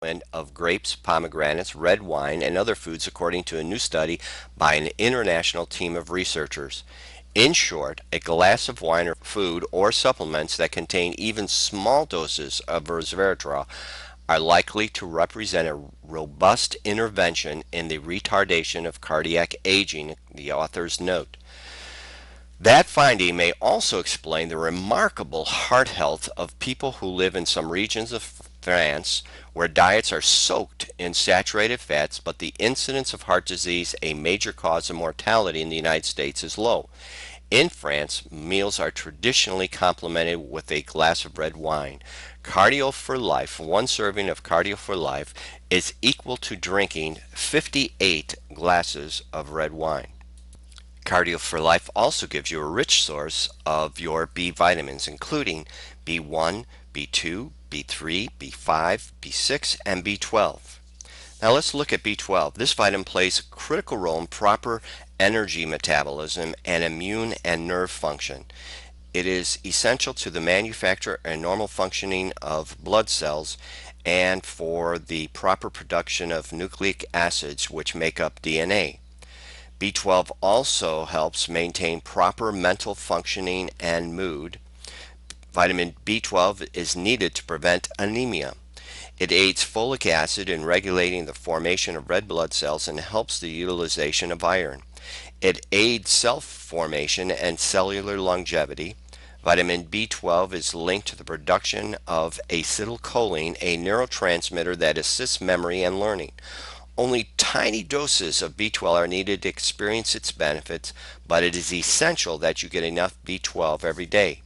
development of grapes, pomegranates, red wine, and other foods according to a new study by an international team of researchers. In short, a glass of wine or food or supplements that contain even small doses of resveratrol are likely to represent a robust intervention in the retardation of cardiac aging, the authors note. That finding may also explain the remarkable heart health of people who live in some regions of France where diets are soaked in saturated fats, but the incidence of heart disease, a major cause of mortality in the United States, is low. In France, meals are traditionally complemented with a glass of red wine. Cardio for Life, one serving of Cardio for Life, is equal to drinking 58 glasses of red wine. Cardio for Life also gives you a rich source of your B vitamins, including B1, B2, B3, B5, B6, and B12. Now let's look at B12. This vitamin plays a critical role in proper energy metabolism and immune and nerve function. It is essential to the manufacture and normal functioning of blood cells and for the proper production of nucleic acids which make up DNA. B12 also helps maintain proper mental functioning and mood. Vitamin B12 is needed to prevent anemia. It aids folic acid in regulating the formation of red blood cells and helps the utilization of iron. It aids cell formation and cellular longevity. Vitamin B12 is linked to the production of acetylcholine, a neurotransmitter that assists memory and learning. Only tiny doses of B12 are needed to experience its benefits, but it is essential that you get enough B12 every day.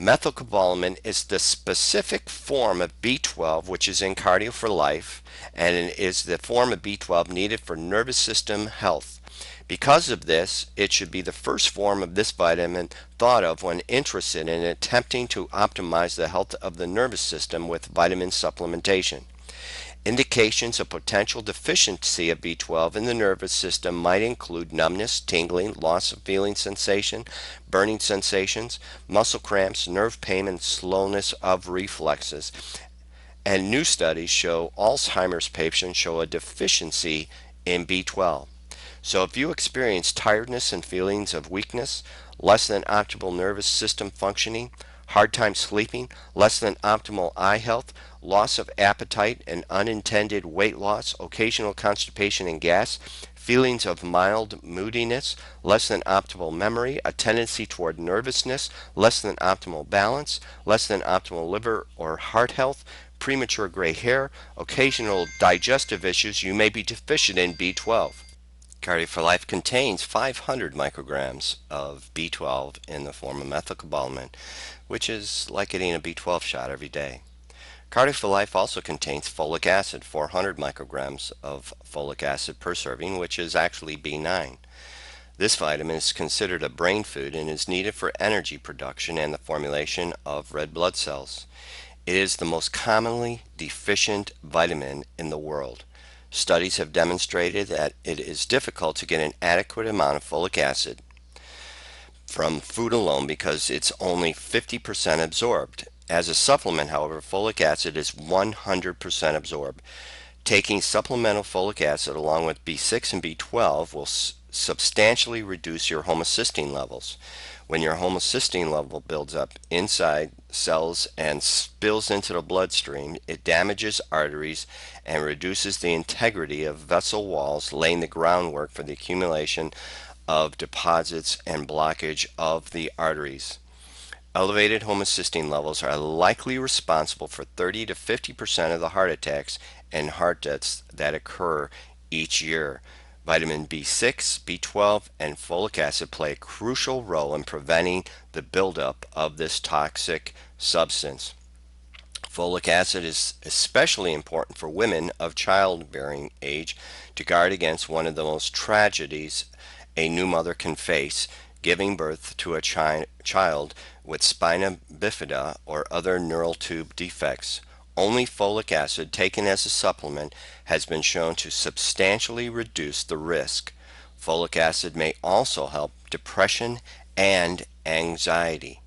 Methylcobalamin is the specific form of B12 which is in Cardio for Life, and it is the form of B12 needed for nervous system health. Because of this, it should be the first form of this vitamin thought of when interested in attempting to optimize the health of the nervous system with vitamin supplementation. Indications of potential deficiency of B12 in the nervous system might include numbness, tingling, loss of feeling sensation, burning sensations, muscle cramps, nerve pain, and slowness of reflexes. And new studies show Alzheimer's patients show a deficiency in B12. So if you experience tiredness and feelings of weakness, less than optimal nervous system functioning, hard time sleeping, less than optimal eye health, loss of appetite and unintended weight loss, occasional constipation and gas, feelings of mild moodiness, less than optimal memory, a tendency toward nervousness, less than optimal balance, less than optimal liver or heart health, premature gray hair, occasional digestive issues, you may be deficient in B12. Cardio for Life contains 500 micrograms of B12 in the form of methylcobalamin, which is like getting a B12 shot every day. Cardio for Life also contains folic acid, 400 micrograms of folic acid per serving, which is actually B9. This vitamin is considered a brain food and is needed for energy production and the formulation of red blood cells. It is the most commonly deficient vitamin in the world. Studies have demonstrated that it is difficult to get an adequate amount of folic acid from food alone because it's only 50% absorbed. As a supplement, however, folic acid is 100% absorbed. Taking supplemental folic acid along with B6 and B12 will substantially reduce your homocysteine levels. When your homocysteine level builds up inside cells and spills into the bloodstream, it damages arteries and reduces the integrity of vessel walls, laying the groundwork for the accumulation of deposits and blockage of the arteries. Elevated homocysteine levels are likely responsible for 30 to 50% of the heart attacks and heart deaths that occur each year. Vitamin B6, B12, and folic acid play a crucial role in preventing the buildup of this toxic substance. Folic acid is especially important for women of childbearing age to guard against one of the most tragedies a new mother can face, giving birth to a child with spina bifida or other neural tube defects. Only folic acid taken as a supplement has been shown to substantially reduce the risk. Folic acid may also help depression and anxiety.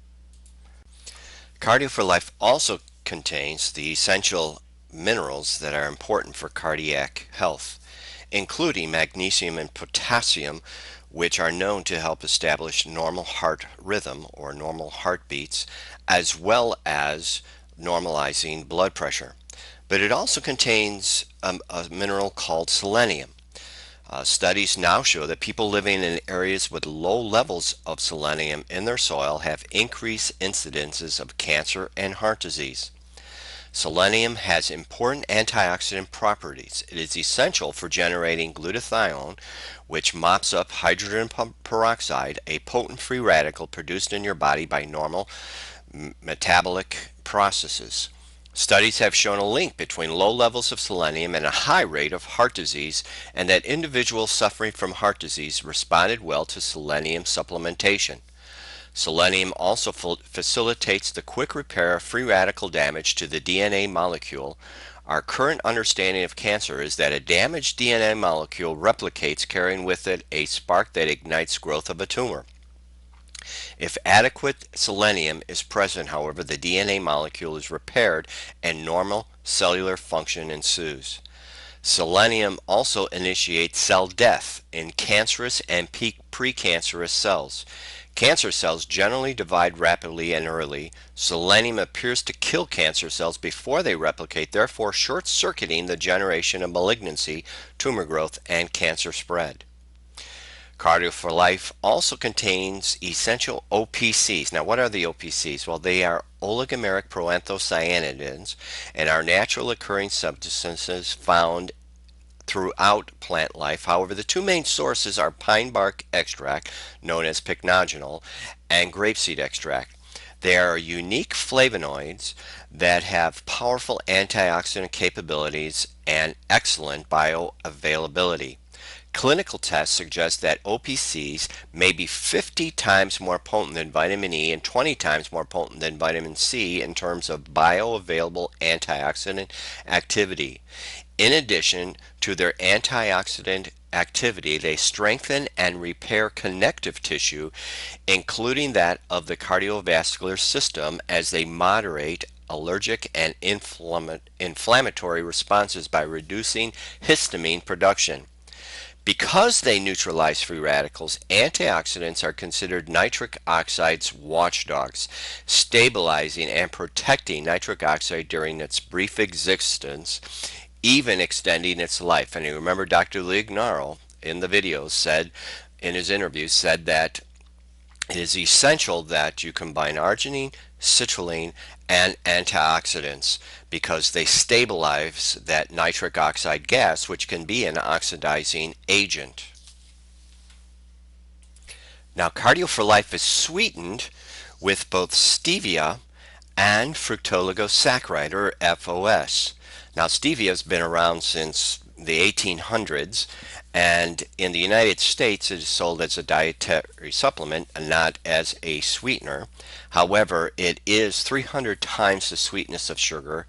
Cardio for Life also contains the essential minerals that are important for cardiac health, including magnesium and potassium, which are known to help establish normal heart rhythm or normal heartbeats, as well as normalizing blood pressure. But it also contains a mineral called selenium. Studies now show that people living in areas with low levels of selenium in their soil have increased incidences of cancer and heart disease. Selenium has important antioxidant properties. It is essential for generating glutathione, which mops up hydrogen peroxide, a potent free radical produced in your body by normal metabolic processes. Studies have shown a link between low levels of selenium and a high rate of heart disease, and that individuals suffering from heart disease responded well to selenium supplementation. Selenium also facilitates the quick repair of free radical damage to the DNA molecule. Our current understanding of cancer is that a damaged DNA molecule replicates, carrying with it a spark that ignites growth of a tumor. If adequate selenium is present, however, the DNA molecule is repaired and normal cellular function ensues. Selenium also initiates cell death in cancerous and precancerous cells. Cancer cells generally divide rapidly and early. Selenium appears to kill cancer cells before they replicate, therefore short-circuiting the generation of malignancy, tumor growth, and cancer spread. Cardio for Life also contains essential OPCs. Now, what are the OPCs? Well, they are oligomeric proanthocyanidins and are natural occurring substances found throughout plant life. However, the two main sources are pine bark extract, known as pycnogenol, and grapeseed extract. They are unique flavonoids that have powerful antioxidant capabilities and excellent bioavailability. Clinical tests suggest that OPCs may be 50 times more potent than vitamin E and 20 times more potent than vitamin C in terms of bioavailable antioxidant activity. In addition to their antioxidant activity, they strengthen and repair connective tissue, including that of the cardiovascular system, as they moderate allergic and inflammatory responses by reducing histamine production. Because they neutralize free radicals, antioxidants are considered nitric oxide's watchdogs, stabilizing and protecting nitric oxide during its brief existence, even extending its life. And you remember Dr. Lignaro in the video said, in his interview, said that it is essential that you combine arginine, citrulline, and antioxidants because they stabilize that nitric oxide gas, which can be an oxidizing agent. Now, Cardio for Life is sweetened with both stevia and fructooligosaccharides, or FOS. Now, stevia has been around since the 1800s, and in the United States it is sold as a dietary supplement and not as a sweetener. However, it is 300 times the sweetness of sugar,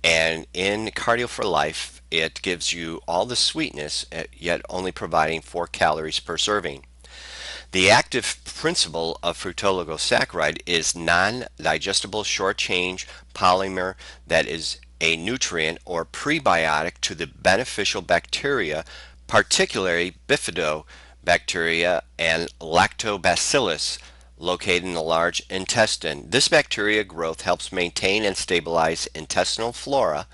and in Cardio for Life it gives you all the sweetness, yet only providing 4 calories per serving. The active principle of fructooligosaccharides is non-digestible short-chain polymer that is a nutrient or prebiotic to the beneficial bacteria, particularly bifidobacteria and lactobacillus, located in the large intestine. This bacteria growth helps maintain and stabilize intestinal flora.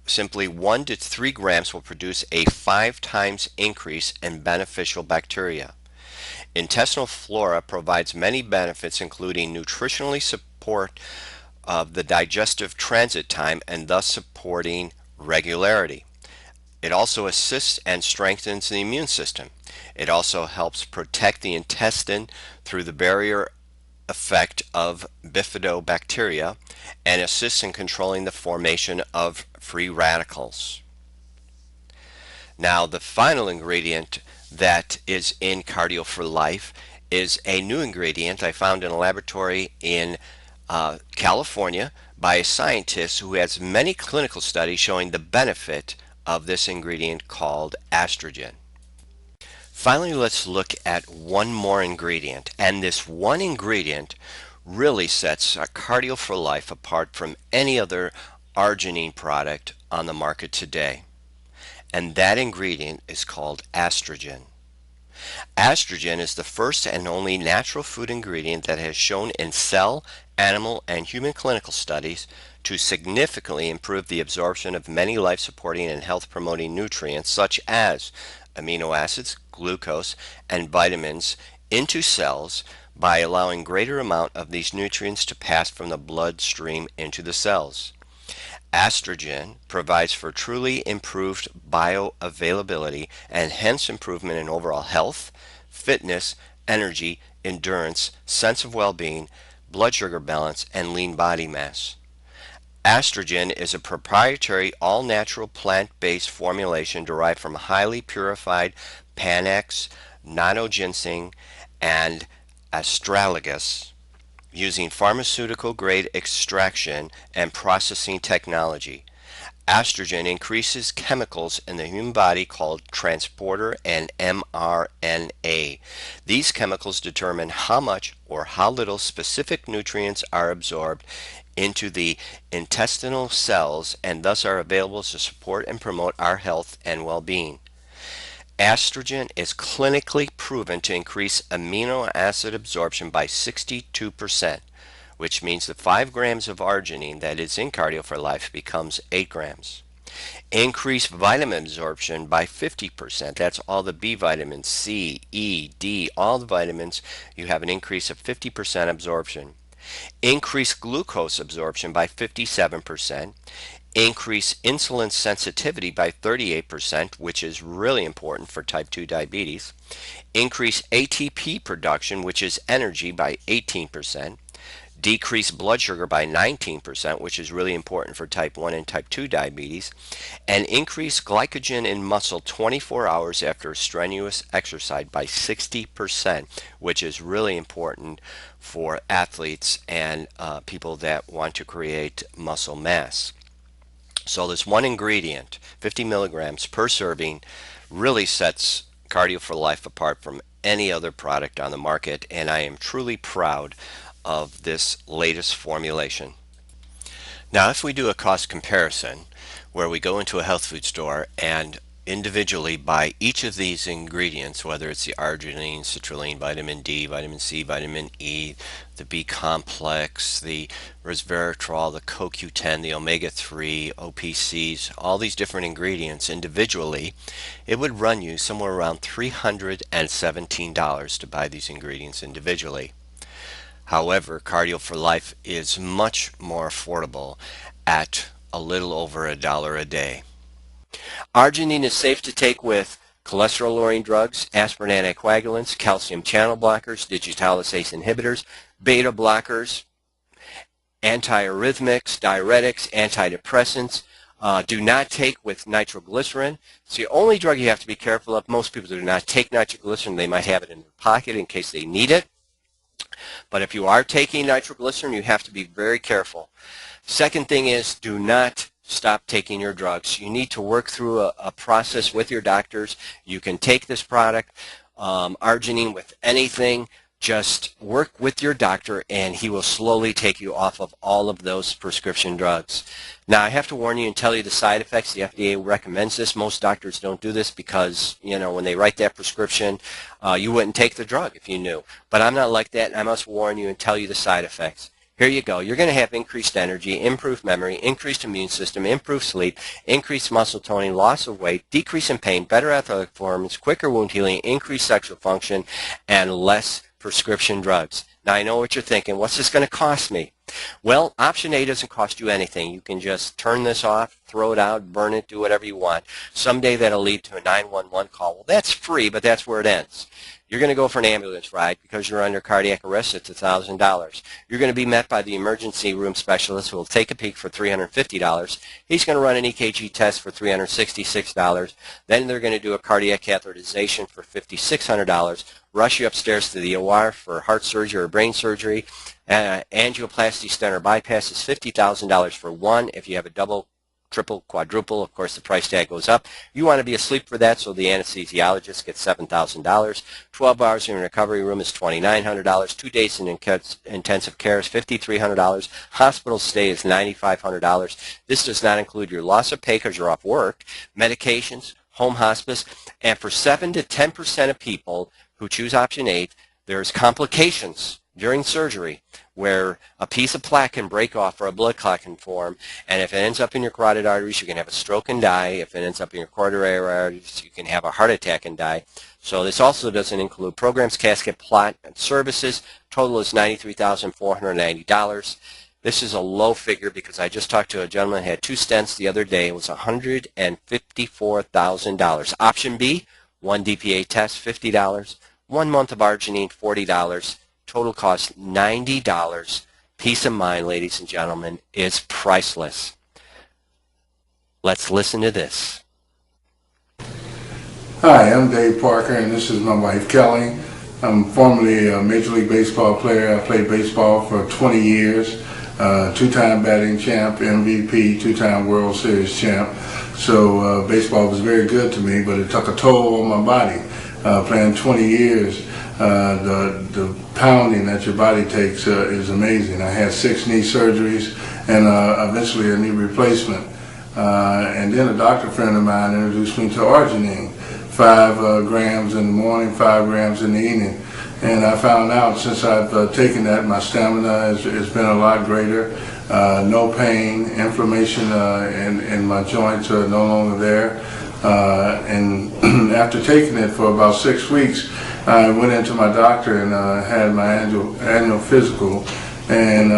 Simply 1 to 3 grams will produce a 5 times increase in beneficial bacteria. Intestinal flora provides many benefits, including nutritionally support of the digestive transit time and thus supporting regularity. It also assists and strengthens the immune system. It also helps protect the intestine through the barrier effect of bifidobacteria and assists in controlling the formation of free radicals. Now, the final ingredient that is in Cardio for Life is a new ingredient I found in a laboratory in California by a scientist who has many clinical studies showing the benefit of this ingredient called estrogen. Finally, let's look at one more ingredient, and this one ingredient really sets Cardio for Life apart from any other arginine product on the market today, and that ingredient is called estrogen. Estrogen is the first and only natural food ingredient that has shown in cell, animal, and human clinical studies to significantly improve the absorption of many life-supporting and health-promoting nutrients such as amino acids, glucose, and vitamins into cells by allowing greater amount of these nutrients to pass from the bloodstream into the cells. Estrogen provides for truly improved bioavailability and hence improvement in overall health, fitness, energy, endurance, sense of well-being, blood sugar balance, and lean body mass. Estrogen is a proprietary all-natural plant-based formulation derived from highly purified Panax, nanoginseng, and astragalus using pharmaceutical-grade extraction and processing technology. Estrogen increases chemicals in the human body called transporter and mRNA. These chemicals determine how much or how little specific nutrients are absorbed into the intestinal cells and thus are available to support and promote our health and well-being. Estrogen is clinically proven to increase amino acid absorption by 62%, which means the 5 grams of arginine that is in Cardio for Life becomes 8 grams. Increase vitamin absorption by 50%. That's all the B vitamins, C, E, D, all the vitamins. You have an increase of 50% absorption. Increase glucose absorption by 57%. Increase insulin sensitivity by 38%, which is really important for type 2 diabetes. Increase ATP production, which is energy, by 18%. Decrease blood sugar by 19%, which is really important for type 1 and type 2 diabetes, and increase glycogen in muscle 24 hours after strenuous exercise by 60%, which is really important for athletes and people that want to create muscle mass. So this one ingredient, 50 milligrams per serving, really sets Cardio for Life apart from any other product on the market, and I am truly proud of this latest formulation. Now, if we do a cost comparison where we go into a health food store and individually buy each of these ingredients, whether it's the arginine, citrulline, vitamin D, vitamin C, vitamin E, the B complex, the resveratrol, the CoQ10, the omega-3, OPCs, all these different ingredients individually, it would run you somewhere around $317 to buy these ingredients individually. However, Cardio for Life is much more affordable at a little over $1 a day. Arginine is safe to take with cholesterol-lowering drugs, aspirin anticoagulants, calcium channel blockers, digitalisase inhibitors, beta blockers, antiarrhythmics, diuretics, antidepressants. Do not take with nitroglycerin. It's the only drug you have to be careful of. Most people do not take nitroglycerin. They might have it in their pocket in case they need it. But if you are taking nitroglycerin, you have to be very careful. Second thing is, do not stop taking your drugs. You need to work through a process with your doctors. You can take this product, arginine, with anything. Just work with your doctor and he will slowly take you off of all of those prescription drugs. Now, I have to warn you and tell you the side effects. The FDA recommends this. Most doctors don't do this because, you know, when they write that prescription, you wouldn't take the drug if you knew. But I'm not like that, and I must warn you and tell you the side effects. Here you go. You're going to have increased energy, improved memory, increased immune system, improved sleep, increased muscle toning, loss of weight, decrease in pain, better athletic performance, quicker wound healing, increased sexual function, and less prescription drugs. Now, I know what you're thinking. What's this going to cost me? Well, option A doesn't cost you anything. You can just turn this off, throw it out, burn it, do whatever you want. Someday that'll lead to a 911 call. Well, that's free, but that's where it ends. You're going to go for an ambulance ride because you're under cardiac arrest. It's $1,000. You're going to be met by the emergency room specialist who will take a peek for $350. He's going to run an EKG test for $366. Then they're going to do a cardiac catheterization for $5,600. Rush you upstairs to the OR for heart surgery or brain surgery. Angioplasty, stent, or bypass is $50,000 for one. If you have a double triple, quadruple. Of course, the price tag goes up. You want to be asleep for that, so the anesthesiologist gets $7,000. 12 hours in a recovery room is $2,900. 2 days in intensive care is $5,300. Hospital stay is $9,500. This does not include your loss of pay because you're off work, medications, home hospice, and for 7 to 10% of people who choose option 8, there's complications during surgery where a piece of plaque can break off or a blood clot can form, and if it ends up in your carotid arteries, you can have a stroke and die. If it ends up in your coronary arteries, you can have a heart attack and die. So this also doesn't include programs, casket, plot, and services. Total is $93,490. This is a low figure because I just talked to a gentleman who had 2 stents the other day. It was $154,000. Option B, 1 DPA test, $50. 1 month of arginine, $40. Total cost $90. Peace of mind, ladies and gentlemen, is priceless. Let's listen to this. Hi, I'm Dave Parker, and this is my wife, Kelly. I'm formerly a Major League Baseball player. I played baseball for 20 years, 2-time batting champ, MVP, 2-time World Series champ. So baseball was very good to me, but it took a toll on my body. Playing 20 years, the pounding that your body takes is amazing. I had 6 knee surgeries and eventually a knee replacement. And then a doctor friend of mine introduced me to arginine, 5 grams in the morning, 5 grams in the evening. And I found out since I've taken that, my stamina has been a lot greater. No pain, inflammation in my joints are no longer there. And after taking it for about 6 weeks, I went into my doctor and had my annual physical. And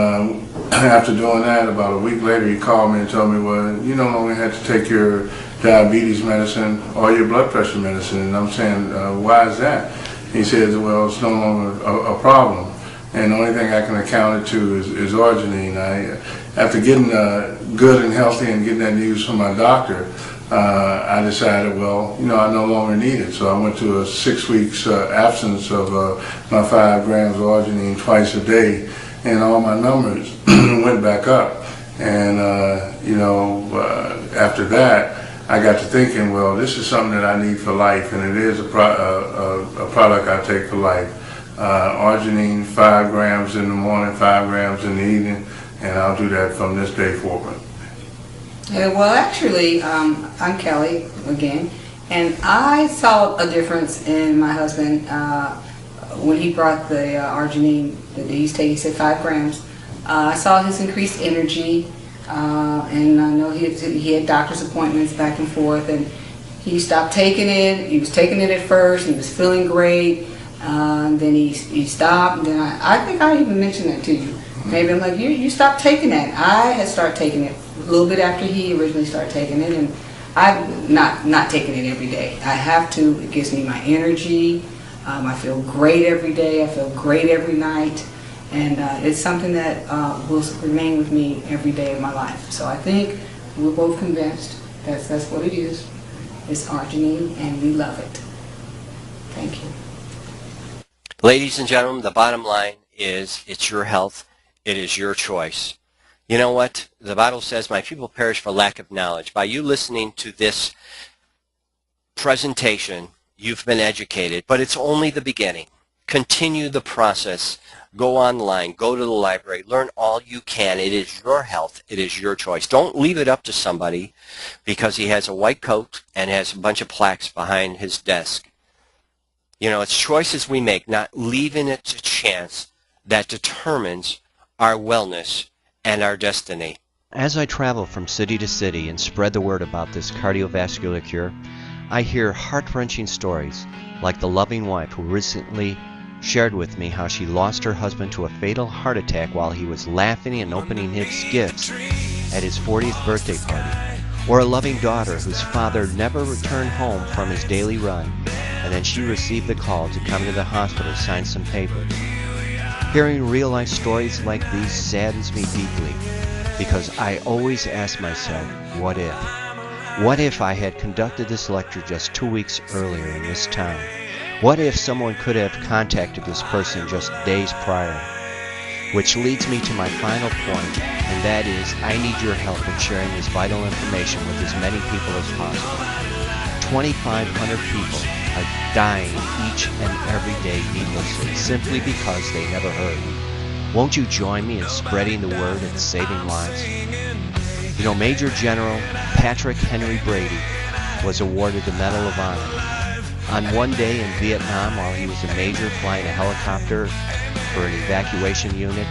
after doing that, about a week later, he called me and told me, well, you no longer have to take your diabetes medicine or your blood pressure medicine. And I'm saying, why is that? He said, well, it's no longer a problem. And the only thing I can account it to is arginine. After getting good and healthy and getting that news from my doctor, I decided, well, I no longer need it. So I went to a 6 weeks absence of my 5 grams of arginine twice a day, and all my numbers went back up. And, after that, I got to thinking, well, this is something that I need for life, and it is a product I take for life. Arginine, 5 grams in the morning, 5 grams in the evening, and I'll do that from this day forward. Well, actually, I'm Kelly again, and I saw a difference in my husband when he brought the arginine that he's taking. He said 5 grams. I saw his increased energy, and I know he had doctor's appointments back and forth, and he stopped taking it. He was taking it at first, and he was feeling great. Then he stopped, and then I think I even mentioned that to you. Maybe I'm like, you stopped taking that. I had started taking it a little bit after he originally started taking it, and I've not taken it every day. I have to. It gives me my energy. I feel great every day. I feel great every night, and it's something that will remain with me every day of my life. So I think we're both convinced that's what it is. It's arginine, and we love it. Thank you. Ladies and gentlemen, the bottom line is it's your health. It is your choice. You know what? The Bible says, my people perish for lack of knowledge. By you listening to this presentation, you've been educated, but it's only the beginning. Continue the process. Go online. Go to the library. Learn all you can. It is your health. It is your choice. Don't leave it up to somebody because he has a white coat and has a bunch of plaques behind his desk. It's choices we make, not leaving it to chance, that determines our wellness and our destiny. As I travel from city to city and spread the word about this cardiovascular cure, I hear heart-wrenching stories like the loving wife who recently shared with me how she lost her husband to a fatal heart attack while he was laughing and opening his gifts at his 40th birthday party, or a loving daughter whose father never returned home from his daily run, and then she received the call to come to the hospital to sign some papers. Hearing real-life stories like these saddens me deeply because I always ask myself, what if? What if I had conducted this lecture just 2 weeks earlier in this town? What if someone could have contacted this person just days prior? Which leads me to my final point, and that is I need your help in sharing this vital information with as many people as possible. 2,500 people are dying each and every day needlessly, simply because they never heard. Won't you join me in spreading the word and saving lives? You know, Major General Patrick Henry Brady was awarded the Medal of Honor. On one day in Vietnam, while he was a major flying a helicopter for an evacuation unit,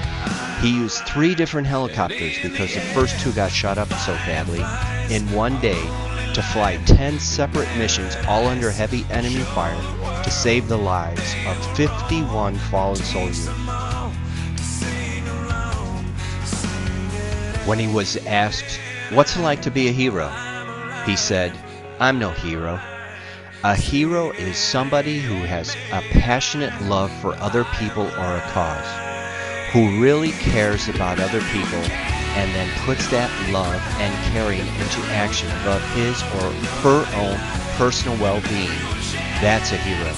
he used 3 different helicopters because the first 2 got shot up so badly in one day to fly 10 separate missions, all under heavy enemy fire, to save the lives of 51 fallen soldiers. When he was asked, "What's it like to be a hero?" he said, "I'm no hero. A hero is somebody who has a passionate love for other people or a cause, who really cares about other people and then puts that love and caring into action above his or her own personal well-being. That's a hero."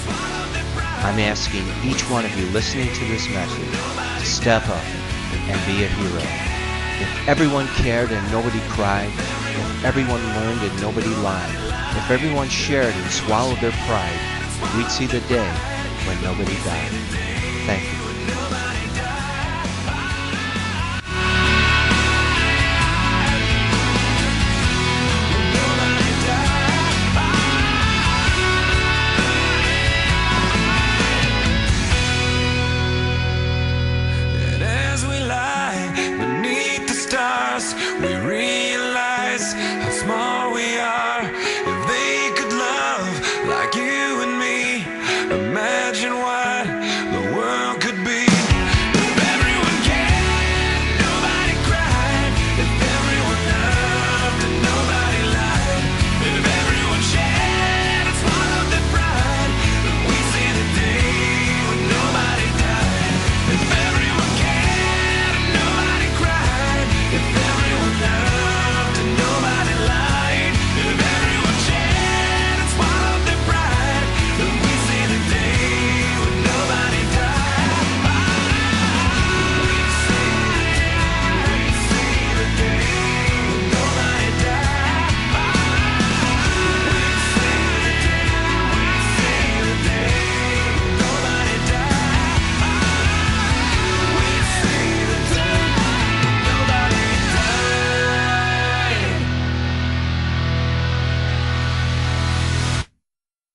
I'm asking each one of you listening to this message to step up and be a hero. If everyone cared and nobody cried, if everyone learned and nobody lied, if everyone shared and swallowed their pride, we'd see the day when nobody died. Thank you.